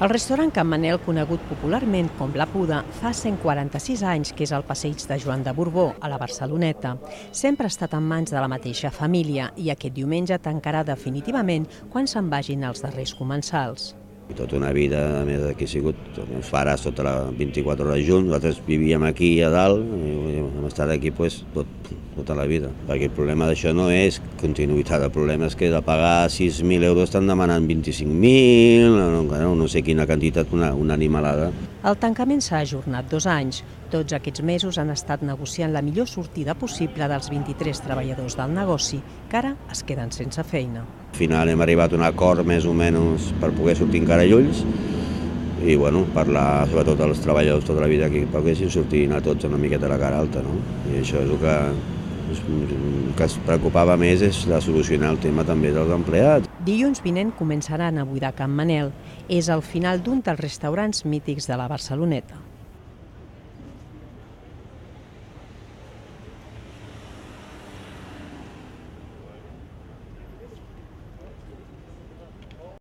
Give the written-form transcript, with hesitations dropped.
El restaurant Can Manel, conegut popularment com La Puda, fa 146 anys que és al passeig de Joan de Borbó, a la Barceloneta. Sempre ha estat en mans de la mateixa família i aquest diumenge tancarà definitivament quan se'n vagin els darrers comensals. I tota una vida, a més, aquí ha sigut, els meus pares tota la 24 hores junts, nosaltres vivíem aquí a dalt i hem estat aquí tota la vida. Perquè el problema d'això no és continuïtat, el problema és que de pagar 6.000 euros estan demanant 25.000, no sé quina quantitat, una animalada. El tancament s'ha ajornat 2 anys. Tots aquests mesos han estat negociant la millor sortida possible dels 23 treballadors del negoci, que ara es queden sense feina. Al final hem arribat a un acord més o menys per poder sortir encara llulls i parlar sobretot als treballadors tota la vida que poguessin sortir a tots una miqueta la cara alta. No? I això és el que es preocupava més, és de solucionar el tema també dels empleats. Dilluns vinent començaran a buidar Can Manel. És el final d'un dels restaurants mítics de la Barceloneta.